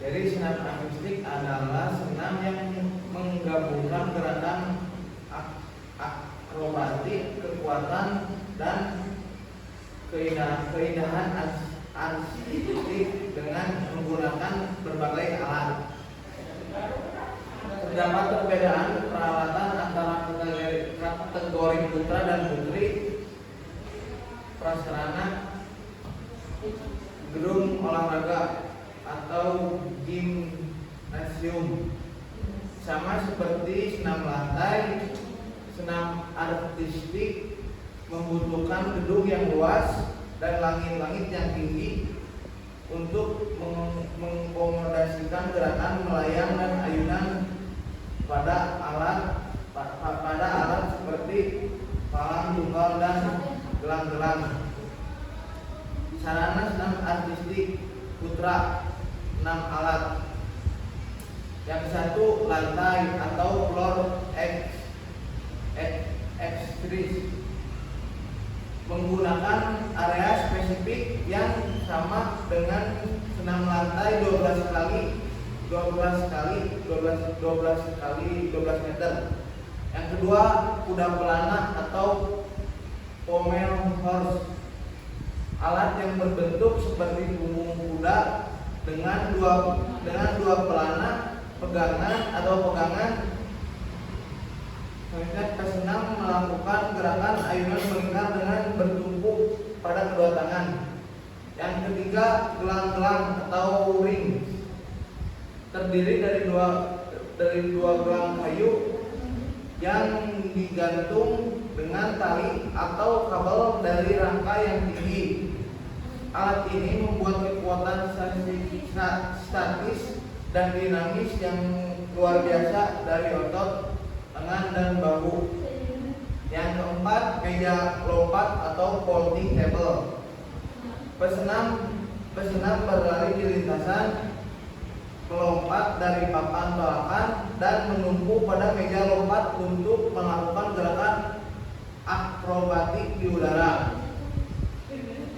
Jadi senam akustik adalah senam yang menggabungkan gerakan akrobatik, kekuatan, dan keindahan artistik dengan menggunakan berbagai alat. Terdapat perbedaan peralatan antara kategori putra dan putri, prasarana, gedung olahraga atau gimnasium. Sama seperti senam lantai, senam artistik membutuhkan gedung yang luas dan langit-langit yang tinggi untuk mengakomodasikan gerakan melayang dan ayunan pada alat seperti palang tunggal dan gelang-gelang. Sarana senam artistik putra 6 alat. Yang satu lantai atau floor extris, menggunakan area spesifik yang sama dengan senam lantai 12 meter. Yang kedua kuda pelana atau pommel horse, alat yang berbentuk seperti punggung kuda dengan dua pelana pegangan. Pesenam melakukan gerakan ayunan melingkar dengan bertumpuk pada kedua tangan. Yang ketiga gelang-gelang atau ring, terdiri dari dua gelang kayu yang digantung dengan tali atau kabel dari rangka yang tinggi. Alat ini membuat kekuatan statis dan dinamis yang luar biasa dari otot, tangan, dan bahu. Yang keempat meja lompat atau vaulting table. Pesenam berlari di lintasan, melompat dari papan balapan dan menumpu pada meja lompat untuk melakukan gerakan akrobatik di udara.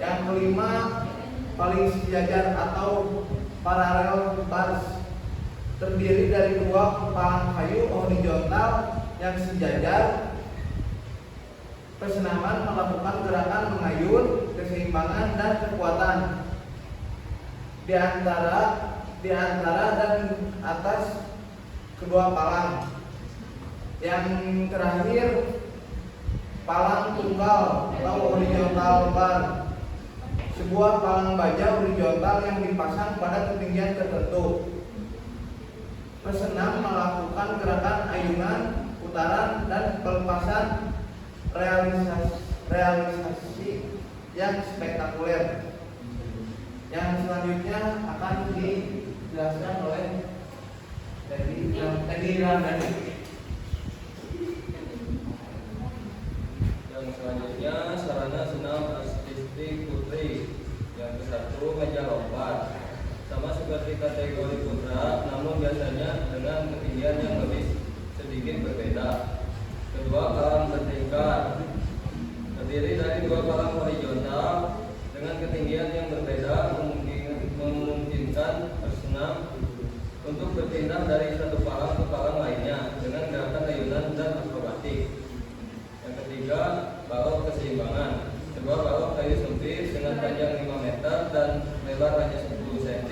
Yang kelima paling sejajar atau parallel bars, terdiri dari dua palang kayu horizontal yang sejajar. Pesenaman melakukan gerakan mengayun, keseimbangan, dan kekuatan di antara dan atas kedua palang. Yang terakhir palang tunggal atau horizontal bar, sebuah palang baja horizontal yang dipasang pada ketinggian tertentu. Pesenam melakukan gerakan ayunan, putaran, dan pelepasan realisasi yang spektakuler. Yang selanjutnya akan dijelaskan oleh Teddy Ramdhani. Yang selanjutnya sarana senam artistik putri. Yang ke-1 meja lompat, sama seperti kategori putra, namun biasanya dengan ketinggian yang lebih sedikit berbeda. Kedua palang bertingkat, terdiri dari dua palang horizontal dengan ketinggian yang berbeda, memungkinkan pesenam untuk berpindah dari satu palang ke palang lainnya dengan gerakan ayunan dan akrobatik. Yang ketiga, balok keseimbangan, sebuah balok kayu sempit dengan panjang 5 meter dan lebar hanya 10 cm.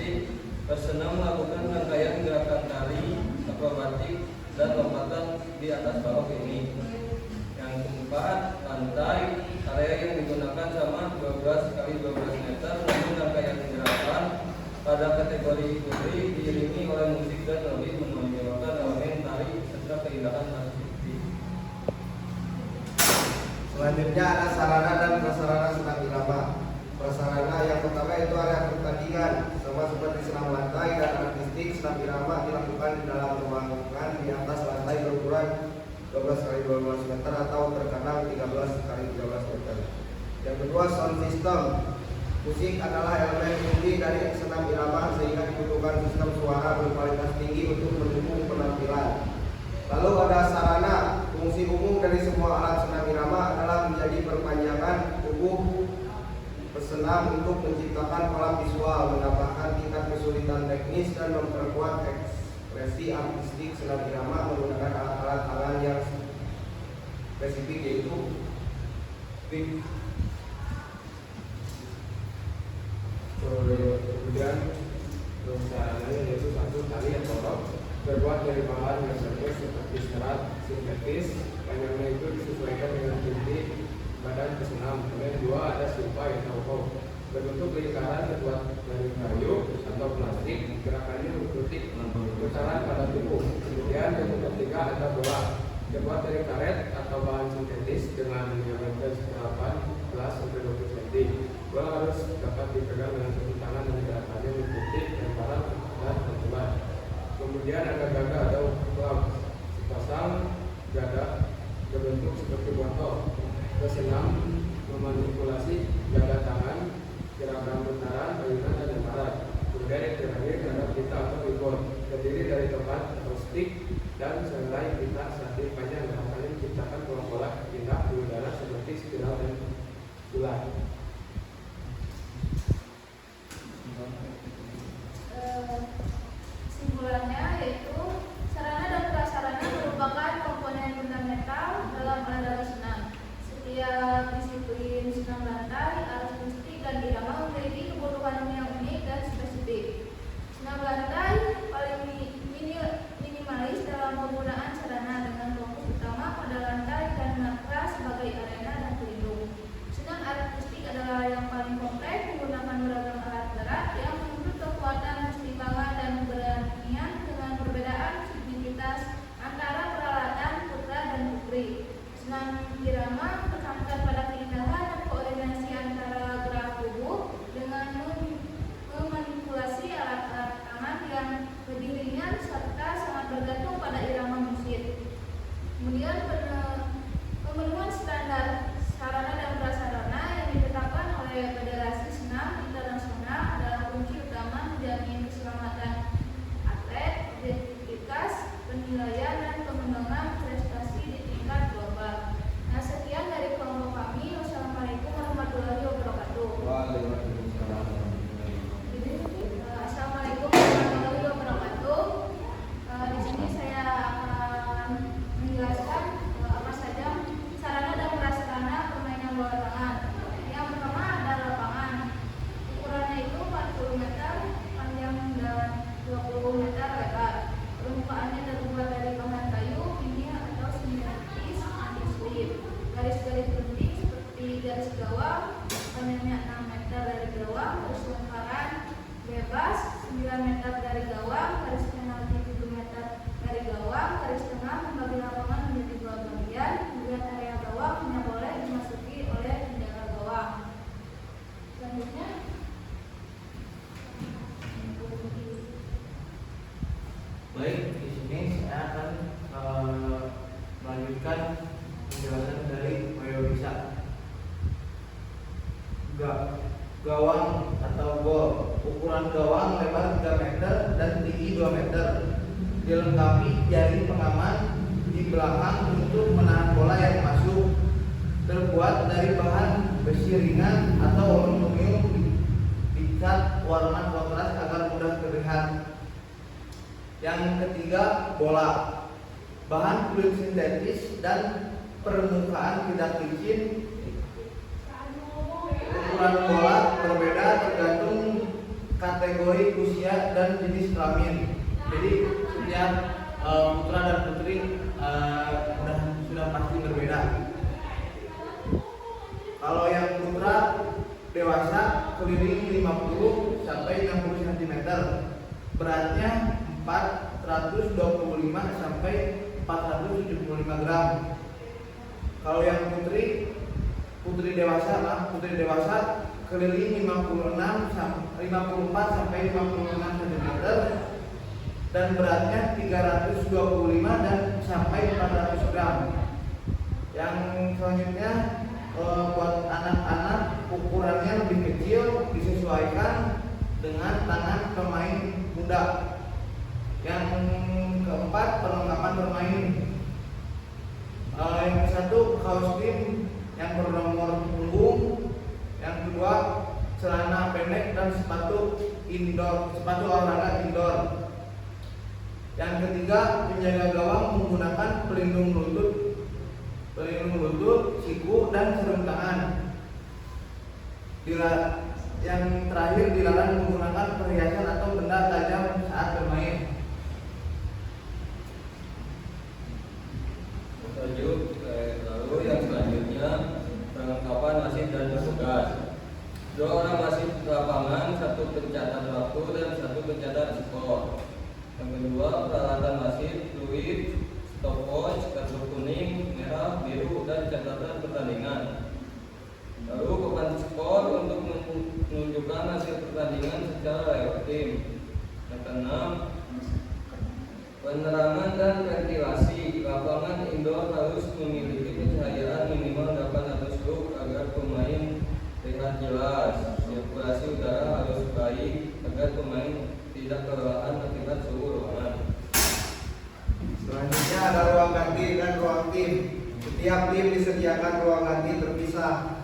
Pesenam melakukan rangkaian gerakan tari, akrobatik, dan lompatan di atas balok ini. Yang keempat, lantai, area yang digunakan sama 12 x 12 meter, namun rangkaian gerakan pada kategori putri diiringi oleh musik dan lebih menonjolkan elemen tari serta keindahan artistik. Selanjutnya ada sarana dan prasarana senam irama. Prasarana yang pertama itu area pertandingan, sama seperti senam lantai dan artistik. Senam irama dilakukan di dalam ruangan di atas lantai berukuran 12 x 12 meter atau terkadang 13 x 13 meter. Yang kedua, sound system. Musik adalah elemen inti dari senam irama sehingga dibutuhkan sistem suara berkualitas tinggi untuk mendukung penampilan. Lalu ada sarana. Fungsi umum dari semua alat senam irama adalah menjadi perpanjangan tubuh bersenam untuk menciptakan pola visual, menambahkan tingkat kesulitan teknis dan memperkuat ekspresi artistik senam irama menggunakan alat-alat tangan yang spesifik yaitu pick. Kemudian sarananya yaitu satu tali atau rok terbuat dari bahan yang seperti serat sintetis, panjangnya itu disesuaikan dengan inti badan pesenam. Kemudian dua ada simpai atau kok berbentuk lingkaran terbuat dari kayu atau plastik, gerakannya mengikuti putaran pada tubuh. Kemudian yang ketiga ada bola terbuat dari karet atau bahan sintetis dengan diameter 18 sampai 20 cm. Bola harus dapat dipegang dengan satu tangan dan gerakannya mengikuti lemparan dan pukulan. Kemudian ada gada atau klub sepasang gada berbentuk seperti botol. Bersenam memanipulasi gada tangan, gerakan putaran, ayunan dan lemparan. Kemudian yang terakhir ada pita atau ribon, terdiri dari tempat atau stick dan selai pita satir panjang yang akan menciptakan pola-pola indah di udara seperti spiral dan bulat. Simpulannya yaitu sarana dan prasarana merupakan komponen fundamental dalam olahraga senam. Setiap disiplin senam lantai, artistik dan irama memiliki kebutuhan yang unik dan spesifik. Senam lantai paling minimalis dalam penggunaan sarana dengan fokus utama pada lantai dan matras sebagai arena dan pelindung. Senam artistik adalah yang paling kompleks, menggunakan beragam alat berat yang menuntut kekuatan, keseimbangan dan keberanian dengan perbedaan signifikas antara peralatan putra dan putri. Senam irama menekankan pada keindahan dan koordinasi antara gerak tubuh dengan memanipulasi alat-alat tangan yang lebih ringan serta sangat bergantung pada irama musik. Kemudian pemenuhan standar sarana dan prasarana yang ditetapkan oleh Federasi Senam Internasional adalah kunci utama menjamin keselamatan atlet, objektivitas, penilaian dan pengembangan prestasi di tingkat global. Nah, sekian dari kelompok kami. Wassalamualaikum warahmatullahi wabarakatuh. Waalaikumsalam. Assalamualaikum warahmatullahi wabarakatuh. Di sini saya akan menjelaskan apa saja sarana dan prasarana permainan bola tangan. Yang pertama ada lapangan. Ukurannya itu 40 meter panjang dan 20 meter lebar. Permukaannya terbuat dari bahan kayu, vinil atau sintetis anti-slip. Garis-garis penting seperti garis gawang, panjangnya 6 meter dari gawang, garis lemparan bebas 9 meter dari gawang, garis penalti 7 meter dari gawang, garis tengah membagi lapangan menjadi dua bagian. Kemudian area gawang hanya boleh dimasuki oleh penjaga gawang. Selanjutnya Baik, di sini saya akan melanjutkan penjelasan dari Mayobisa. Gawang atau gol. Ukuran gawang lebar 3 meter dan tinggi 2 meter. Dilengkapi jari pengaman di belakang untuk menahan bola yang masuk. Terbuat dari bahan besi ringan atau aluminium dicat warna kontras agar mudah terlihat. Yang ketiga, bola. Bahan kulit sintetis dan permukaan tidak licin. Ukuran bola berbeda tergantung kategori usia dan jenis kelamin. Jadi setiap putra dan putri sudah pasti berbeda. Kalau yang putra dewasa keliling 50 sampai 60 cm. Beratnya 425 sampai 475 gram. Kalau yang putri dewasa keliling 54 sampai 56 cm dan beratnya 325 dan sampai 400 gram. Yang selanjutnya buat anak-anak ukurannya lebih kecil disesuaikan dengan tangan pemain muda. Yang keempat, perlengkapan bermain. Yang satu kaos tim yang bernomor punggung. Yang kedua celana pendek dan sepatu olahraga indoor. Yang ketiga, penjaga gawang menggunakan pelindung lutut, siku, dan sarung tangan. Yang terakhir, dilarang menggunakan perhiasan atau benda tajam saat bermain. Lalu yang selanjutnya, perlengkapan wasit dan petugas. 2 orang wasit lapangan, 1 pencatat waktu dan 1 pencatat skor. Yang kedua, peralatan wasit, fluid, stopwatch, kartu kuning, merah, biru, dan catatan pertandingan. Lalu papan skor untuk menunjukkan hasil pertandingan secara real time. Yang keenam, penerangan dan ventilasi. Lapangan indoor harus memiliki pencahayaan minimal 800 lux agar pemain terlihat jelas. Sirkulasi udara harus baik agar pemain tidak kelelahan akibat suhu ruangan. Selanjutnya ada ruang ganti dan ruang tim. Setiap tim disediakan ruang ganti terpisah.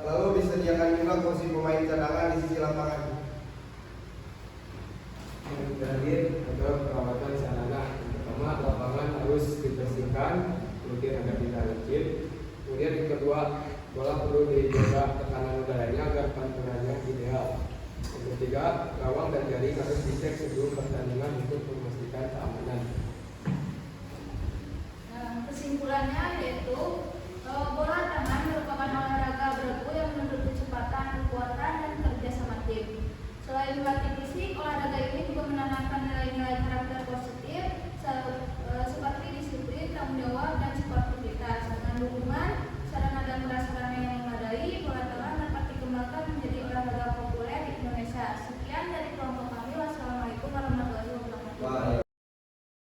Lalu disediakan juga kursi pemain cadangan di sisi lapangan. Yang terakhir adalah perawatan sarana. Pertama, lapangan harus dibersihkan, kemudian agar tidak licin. Kemudian yang kedua, bola perlu dijaga tekanan udaranya agar pantulannya ideal. Yang ketiga, gawang dan jaring harus dicek sebelum pertandingan untuk memastikan keamanan. Nah, kesimpulannya yaitu